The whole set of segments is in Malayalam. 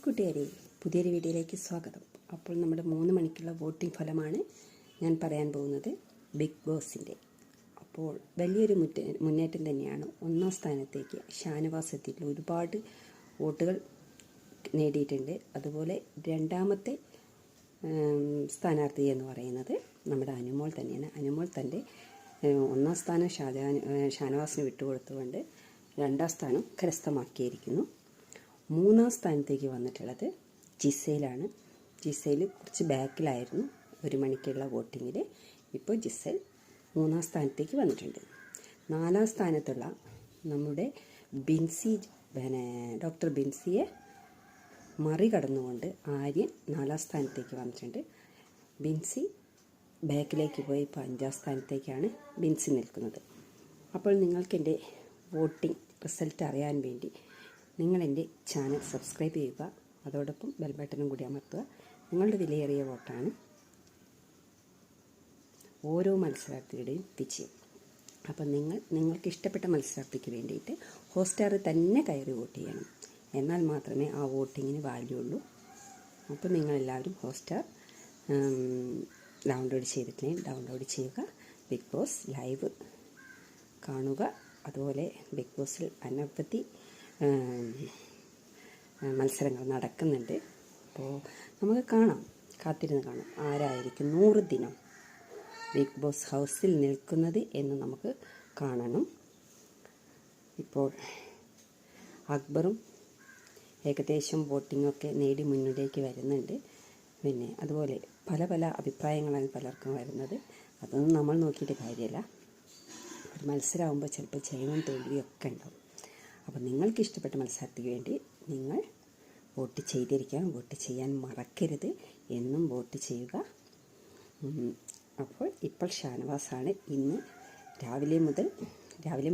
കൂട്ടുകാരെ, പുതിയൊരു വീഡിയോയിലേക്ക് സ്വാഗതം. അപ്പോൾ നമ്മുടെ 3 മണിക്കുള്ള വോട്ടിംഗ് ഫലമാണ് ഞാൻ പറയാൻ പോകുന്നത്. ബിഗ് ബോസിൻ്റെ അപ്പോൾ വലിയൊരു മുന്നേറ്റം തന്നെയാണ്. 1ാം സ്ഥാനത്തേക്ക് ഷാനവാസ് എത്തിയിട്ടുള്ള ഒരുപാട് വോട്ടുകൾ നേടിയിട്ടുണ്ട്. അതുപോലെ 2ാമത്തെ സ്ഥാനാർത്ഥി എന്ന് പറയുന്നത് നമ്മുടെ അനുമോൾ തന്നെയാണ്. അനുമോൾ തൻ്റെ 1ാം സ്ഥാനം ഷാനവാസിന് വിട്ടുകൊടുത്തുകൊണ്ട് 2ാം സ്ഥാനം കരസ്ഥമാക്കിയിരിക്കുന്നു. 3ാം സ്ഥാനത്തേക്ക് വന്നിട്ടുള്ളത് ജിസേലാണ്. ജിസേൽ കുറച്ച് ബാക്കിലായിരുന്നു 1 മണിക്കുള്ള വോട്ടിങ്ങിൽ. ഇപ്പോൾ ജിസേൽ 3ാം സ്ഥാനത്തേക്ക് വന്നിട്ടുണ്ട്. 4ാം സ്ഥാനത്തുള്ള നമ്മുടെ ബിൻസി ഡോക്ടർ ബിൻസിയെ മറികടന്നുകൊണ്ട് ആര്യൻ 4ാം സ്ഥാനത്തേക്ക് വന്നിട്ടുണ്ട്. ബിൻസി ബാക്കിലേക്ക് പോയി ഇപ്പോൾ 5ാം സ്ഥാനത്തേക്കാണ് ബിൻസി നിൽക്കുന്നത്. അപ്പോൾ നിങ്ങൾക്കെൻ്റെ വോട്ടിംഗ് റിസൾട്ട് അറിയാൻ വേണ്ടി നിങ്ങളെൻ്റെ ചാനൽ സബ്സ്ക്രൈബ് ചെയ്യുക. അതോടൊപ്പം ബെൽ ബട്ടണും കൂടി അമർത്തുക. നിങ്ങളുടെ വിലയേറിയ വോട്ടാണ് ഓരോ മത്സരാർത്ഥിയുടെയും വിജയം. അപ്പം നിങ്ങൾക്ക് ഇഷ്ടപ്പെട്ട മത്സരാർത്ഥിക്ക് വേണ്ടിയിട്ട് ഹോട്ട്സ്റ്റാറിൽ തന്നെ കയറി വോട്ട് ചെയ്യണം. എന്നാൽ മാത്രമേ ആ വോട്ടിങ്ങിന് വാല്യൂ ഉള്ളൂ. അപ്പോൾ നിങ്ങളെല്ലാവരും ഹോട്ട്സ്റ്റാർ ഡൗൺലോഡ് ചെയ്തിട്ടില്ലെങ്കിൽ ഡൗൺലോഡ് ചെയ്യുക. ബിഗ് ബോസ് ലൈവ് കാണുക. അതുപോലെ ബിഗ് ബോസിൽ അനവധി മത്സരങ്ങൾ നടക്കുന്നുണ്ട്. അപ്പോൾ നമുക്ക് കാത്തിരുന്ന് കാണാം ആരായിരിക്കും 100 ദിനം ബിഗ് ബോസ് ഹൗസിൽ നിൽക്കുന്നത് എന്ന് നമുക്ക് കാണണം. ഇപ്പോൾ അക്ബറും ഏകദേശം വോട്ടിങ്ങൊക്കെ നേടി മുന്നിലേക്ക് വരുന്നുണ്ട്. പിന്നെ അതുപോലെ പല അഭിപ്രായങ്ങളാണ് പലർക്കും വരുന്നത്. അതൊന്നും നമ്മൾ നോക്കിയിട്ട് കാര്യമില്ല. ഒരു മത്സരമാകുമ്പോൾ ചിലപ്പോൾ ജയവും തോൽവിയൊക്കെ ഉണ്ടാവും. അപ്പോൾ നിങ്ങൾക്ക് ഇഷ്ടപ്പെട്ട മത്സരത്തിന് വേണ്ടി നിങ്ങൾ വോട്ട് ചെയ്തിരിക്കണം. വോട്ട് ചെയ്യാൻ മറക്കരുത്. എന്നും വോട്ട് ചെയ്യുക. ഇപ്പോൾ ഷാനവാസാണ് ഇന്ന് രാവിലെ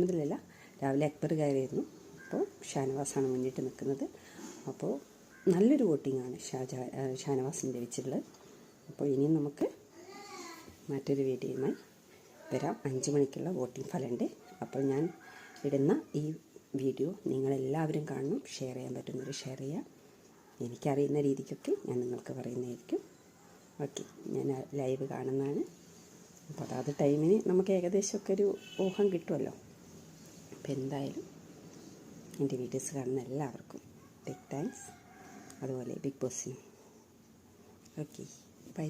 മുതലല്ല, രാവിലെ അക്ബർ കയറിയിരുന്നു. അപ്പോൾ ഷാനവാസാണ് മുന്നിട്ട് നിൽക്കുന്നത്. അപ്പോൾ നല്ലൊരു വോട്ടിങ്ങാണ് ഷാനവാസിന് ലഭിച്ചിട്ടുള്ളത്. അപ്പോൾ ഇനിയും നമുക്ക് മറ്റൊരു വീഡിയോയുമായി വരാം. 5 മണിക്കുള്ള വോട്ടിംഗ് ഫലമുണ്ട്. അപ്പോൾ ഞാൻ ഇടുന്ന ഈ വീഡിയോ നിങ്ങളെല്ലാവരും കാണണം. ഷെയർ ചെയ്യാൻ പറ്റുന്നവർ ഷെയർ ചെയ്യുക. എനിക്കറിയുന്ന രീതിക്കൊക്കെ ഞാൻ നിങ്ങൾക്ക് പറയുന്നതായിരിക്കും. ഓക്കെ, ഞാൻ ലൈവ് കാണുന്നതാണ്. അപ്പോൾ അതാത് ടൈമിന് നമുക്ക് ഏകദേശമൊക്കെ ഒരു ഊഹം കിട്ടുമല്ലോ. അപ്പോൾ എന്തായാലും എൻ്റെ വീഡിയോസ് കാണുന്ന എല്ലാവർക്കും ബിഗ് താങ്ക്സ്. അതുപോലെ ബിഗ് ബോസിനും. Okay, by.